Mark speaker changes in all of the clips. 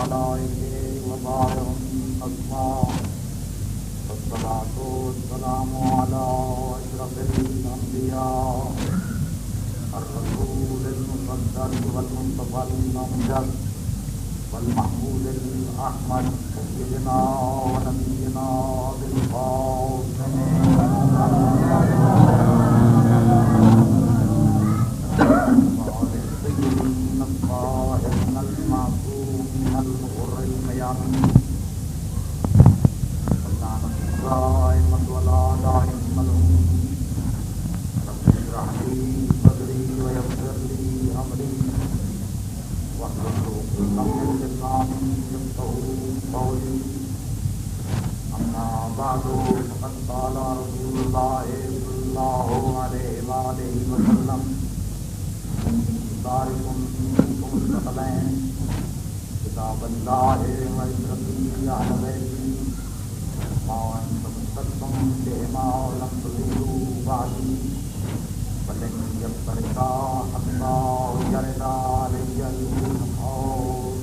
Speaker 1: ملائکہ وبارہ اسماء والصلاة والسلام على اشرف الانبیاء الرسول المصدق والمصطفى الامجد والمحمود الاحمد سيدنا ونبينا بالفاضل الطيبين الطاهرين المعصومين الغر الميامين واللعنة الدائمة ولا دائم لهم رب اشرح لي صدري ويسر لي امري واحلل عقدة من لساني يفقهوا قولي اما بعد فقد قال رسول الله صلى الله عليه وآله وسلم داركم فيكم الثقلين كتاب الله وعزته أهل بيته ما أنتم مستقتم بهما ولم تضلوا بعدي ولن يفترقا حتى يرد علي القول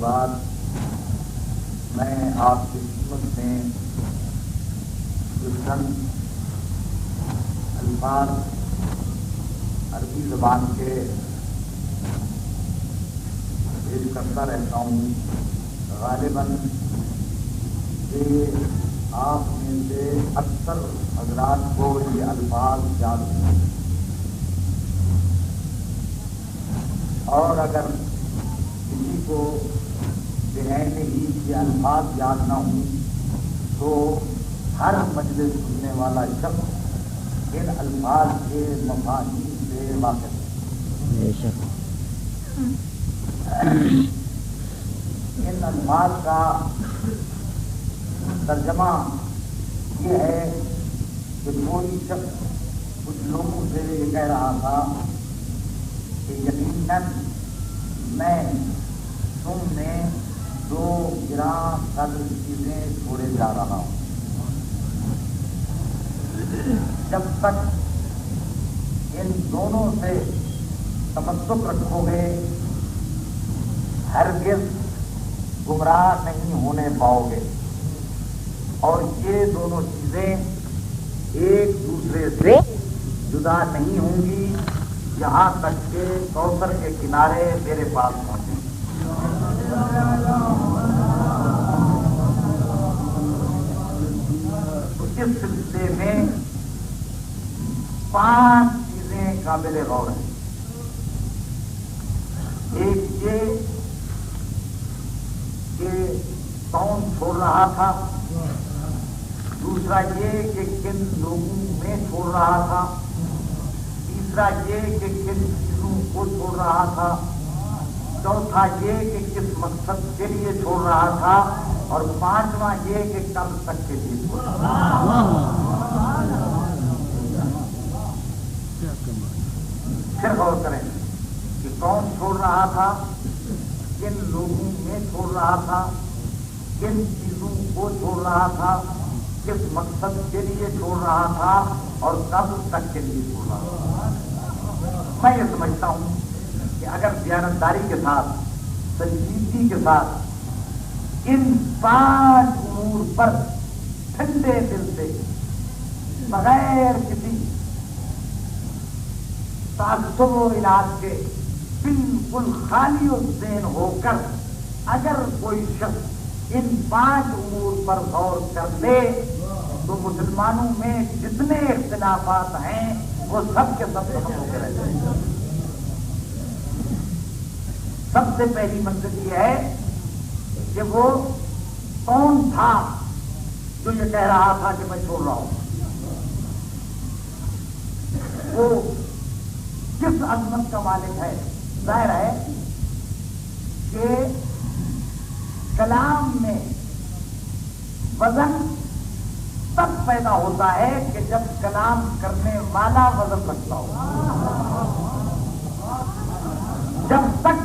Speaker 1: بعد میں آپ کی خدمت میں جو چند الفاظ عربی زبان کے پیش کرتا رہتا ہوں، غالباً یہ آپ میں سے اکثر حضرات کو یہ الفاظ یاد ہیں، اور اگر کسی کو ذہن ہی یہ الفاظ یاد نہ ہوں تو ہر مجلس سننے والا شخص ان الفاظ کے مفاہیم سے واقف ہے۔ ان الفاظ کا ترجمہ یہ ہے کہ کوئی شخص کچھ لوگوں سے یہ کہہ رہا تھا کہ یقیناً میں تم نے دو گراں قدر چیزیں چھوڑے جا رہا ہوں، جب تک ان دونوں سے تمسک رکھو گے ہرگز گمراہ نہیں ہونے پاؤ گے، اور یہ دونوں چیزیں ایک دوسرے سے جدا نہیں ہوں گی یہاں تک کہ کوثر کے کنارے میرے پاس پہنچے۔ اس سلسلے میں 5 چیزیں قابل غور ہیں۔ ایک یہ کہ کون چھوڑ رہا تھا، دوسرا یہ کہ کن لوگوں میں چھوڑ رہا تھا، تیسرا یہ کہ کن چیزوں کو چھوڑ رہا تھا، چوتھا یہ کہ کس مقصد کے لیے چھوڑ رہا تھا، اور 5واں یہ کہ کب تک کے لیے چھوڑ رہا تھا۔ پھر غور کریں کہ کون چھوڑ رہا تھا، کن لوگوں میں چھوڑ رہا تھا، کن چیزوں کو چھوڑ رہا تھا، کس مقصد کے لیے چھوڑ رہا تھا، اور کب تک کے لیے چھوڑ رہا تھا۔ میں یہ سمجھتا ہوں کہ اگر دیانتداری کے ساتھ، سنجیدگی کے ساتھ ان 5 امور پر ٹھنڈے دل سے بغیر کسی تعصب و علاج کے بالکل خالی الذہن ہو کر اگر کوئی شخص ان 5 امور پر غور کر لے تو مسلمانوں میں جتنے اختلافات ہیں وہ سب کے سب ختم ہو کے رہ جائیں گے۔ سب سے پہلی منزل یہ ہے کہ وہ کون تھا جو یہ کہہ رہا تھا کہ میں چھوڑ رہا ہوں، وہ کس عظمت کا مالک ہے۔ ظاہر ہے کہ کلام میں وزن تب تب پیدا ہوتا ہے کہ جب کلام کرنے والا وزن رکھتا ہو. جب تک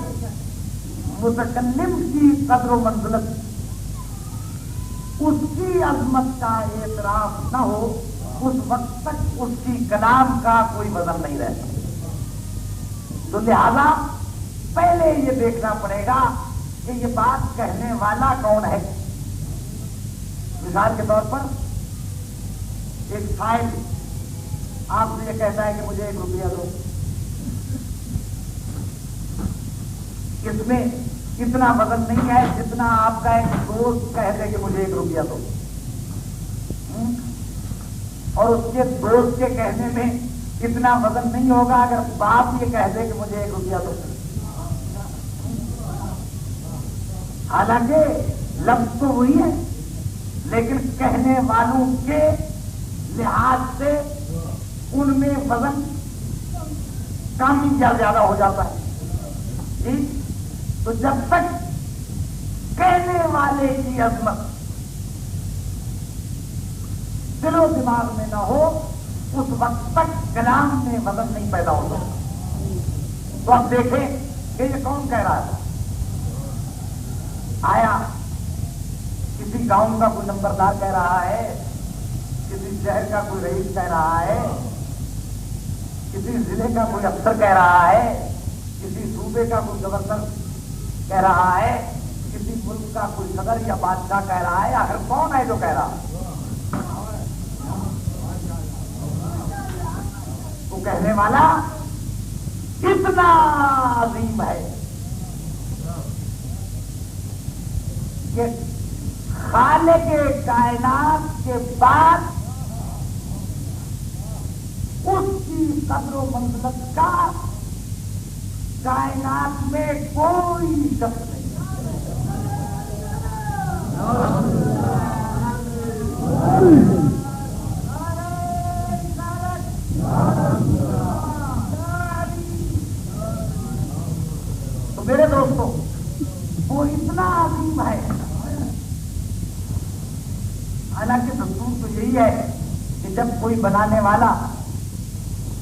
Speaker 1: متکلم کی قدر و منزلت اس کی عظمت کا اعتراف نہ ہو اس وقت تک اس کی کلام کا کوئی وزن نہیں رہتا. تو لہذا پہلے یہ دیکھنا پڑے گا کہ یہ بات کہنے والا کون ہے. مثال کے طور پر ایک سائل آپ سے یہ کہتا ہے کہ مجھے 1 روپیہ دو. اس میں اتنا وزن نہیں ہے جتنا آپ کا ایک دوست کہہ دے کہ مجھے 1 روپیہ دو. اور اس کے دوست کے کہنے میں اتنا وزن نہیں ہوگا اگر باپ یہ کہہ دے کہ مجھے 1 روپیہ دو. حالانکہ لفظ تو وہی ہے لیکن کہنے والوں کے لحاظ سے ان میں وزن کم یا زیادہ ہو جاتا ہے. ٹھیک. تو جب تک کہنے والے کی عظمت دل و دماغ میں نہ ہو اس وقت تک کلام میں وزن نہیں پیدا ہوتا. تو اب دیکھیں کہ یہ کون کہہ رہا ہے. آیا کسی گاؤں کا کوئی نمبردار کہہ رہا ہے, کسی شہر کا کوئی رئیس کہہ رہا ہے, کسی ضلع کا کوئی افسر کہہ رہا ہے, کسی صوبے کا کوئی گورنر کہہ رہا ہے, کسی ملک کا کوئی صدر یا بادشاہ کہہ رہا ہے. آخر کون ہے جو کہہ رہا؟ تو کہنے والا اتنا عظیم ہے کہ خالق کائنات کے بعد اس کی قدر و منزلت کا کائنات میں کوئی شخص نہیں. تو میرے دوستوں وہ اتنا عظیم ہے. حالانکہ دستور تو یہی ہے کہ جب کوئی بنانے والا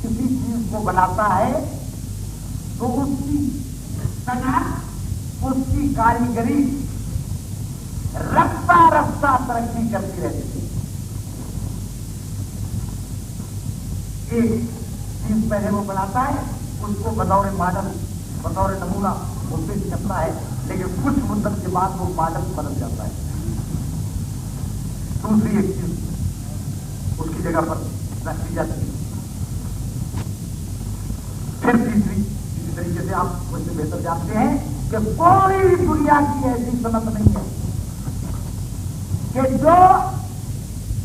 Speaker 1: کسی چیز کو بناتا ہے تو اس کی صنعت, اس کی کاریگری رفتہ رفتہ ترقی کرتی رہتی ہے. ایک چیز پہلے وہ بناتا ہے, اس کو بطور ماڈل, بطور نمونہ وہ پیش کرتا ہے, لیکن کچھ مدت کے بعد وہ ماڈل بدل جاتا ہے. دوسری ایک چیز اس کی جگہ پر رکھی جاتی ہے. پھر تیسری, اسی طریقے سے آپ مجھ سے بہتر جانتے ہیں کہ کوئی دنیا کی ایسی صنعت نہیں ہے کہ جو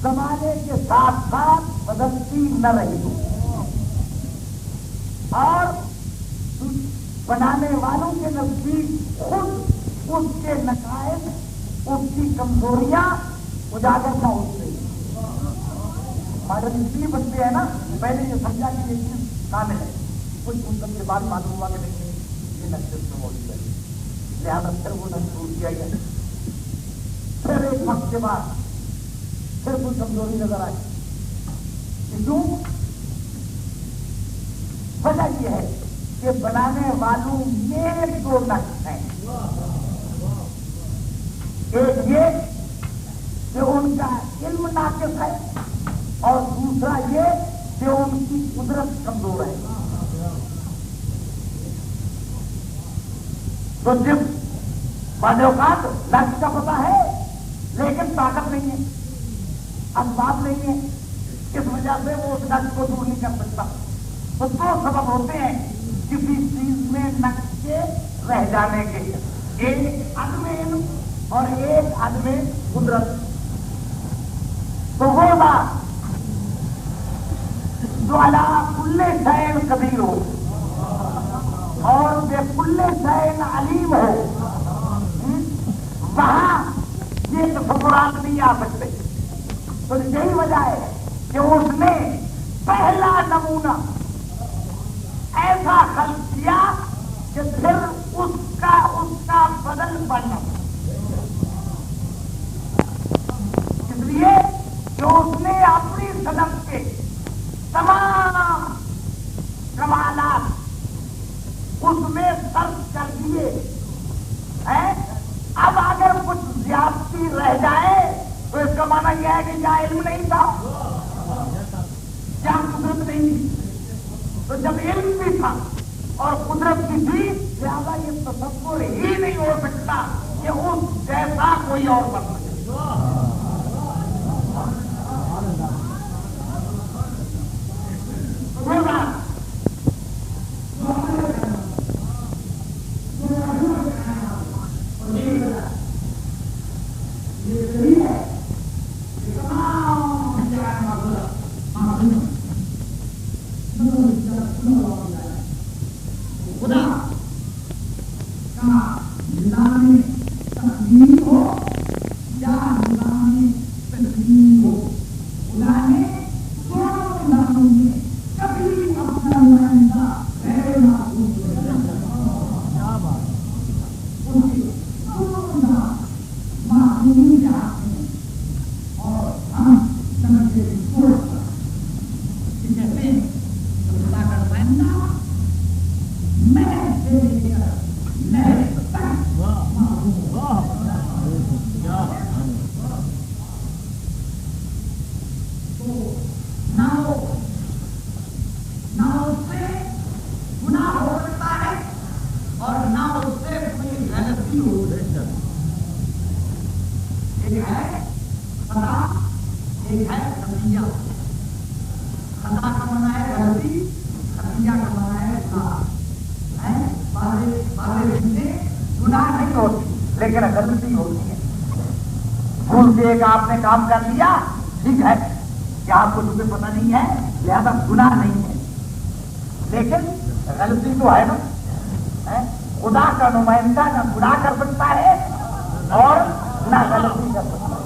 Speaker 1: زمانے کے ساتھ ساتھ بدلتی نہ رہی ہو, اور بنانے والوں کے نزدیک خود اس کے نقائص, اس کی کمزوریاں اجاگر نہ ہوتے. ماڈل اس لیے بنتے ہیں نا, پہلے یہ سمجھا کہ یہ چیز کامل ہے, کچھ مدت کے بعد معلوم ہوا کہ نہیں یہ نقصے سے موجود ہے, لہٰذا پھر وہ نقصور کیا گیا. پھر ایک وقت کے بعد پھر کوئی کمزوری نظر آئی. کیوں؟ وجہ یہ ہے کہ بنانے والوں میں 2 نقص ہیں. ایک یہ کہ ان کا علم ناقص ہے, اور دوسرا یہ کہ ان کی قدرت کمزور ہے. تو جب بعض اوقات نقص کا پتہ ہے لیکن طاقت نہیں ہے, اسباب نہیں ہے, اس وجہ سے وہ اس نقص کو دور نہیں کر سکتا. تو 2 سبب ہوتے ہیں کسی چیز میں نقص کے رہ جانے کے, ایک عدم علم اور ایک عدم قدرت. تو وہ بات جو علی کل شیء قدیر ہو اور بے کل شیء علیم ہو, وہاں یہ تصورات نہیں آ سکتے. تو یہی وجہ ہے کہ اس نے پہلا نمونہ ایسا خلق کیا کہ پھر اس کا بدل بننا, اس لیے کہ اس نے صدف کے تمام کمالات اس میں سرچ کر دیے ہیں. اب اگر کچھ زیادتی رہ جائے تو اس کا معنی یہ ہے کہ کیا علم نہیں تھا، کیا قدرت نہیں تھی. تو جب علم بھی تھا اور قدرت بھی تھی لہٰذا یہ تصور ہی نہیں ہو سکتا کہ اس جیسا کوئی اور بن سکے. لیکن غلطی ہوتی ہے. بھول کے ایک آپ نے کام کر لیا ٹھیک ہے کہ آپ کو تمہیں پتہ نہیں ہے لہذا گناہ نہیں ہے، لیکن غلطی تو ہے نا. خدا کا نمائندہ نہ گناہ کر سکتا ہے اور نہ غلطی کر سکتا ہے.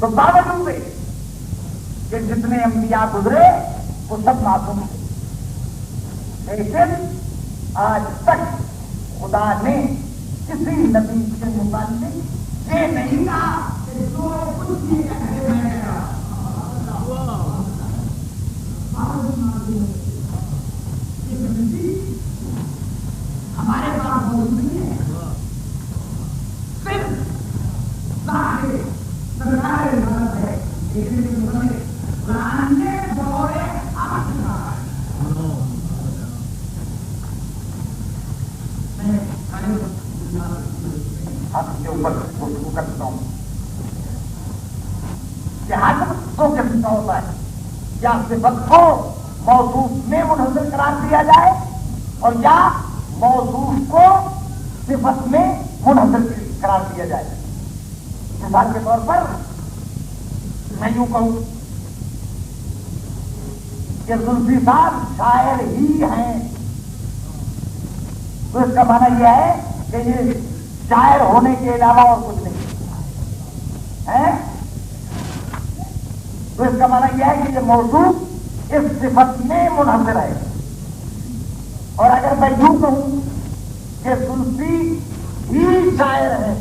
Speaker 1: تو باوجود کہ جتنے انبیاء گزرے وہ سب معصوم تھے، لیکن آج تک خدا نے کسی نبی کے متعلق یہ نہیں کہا کہ جو کچھ بھی کہتے میں ہمارے پاس موجود نہیں ہے. صرف سرکار ہے قرآن نے دور کے اوپر گفتگو کرتا ہوں کہ حضرت دو قسم کا ہوتا ہے، یا صفت کو موصوف میں منحصر قرار دیا جائے اور یا موصوف کو صفت میں منحصر قرار دیا جائے. مثال کے طور پر میں یوں کہوں کہ زلفی صاحب شاعر ہی ہیں تو اس کا معنی یہ ہے کہ یہ شاعر ہونے کے علاوہ اور کچھ نہیں ہے. تو اس کا معنی یہ ہے کہ یہ موصوف اس صفت میں منحصر ہے. اور اگر میں یوں کہوں کہ زلفی ہی شاعر ہے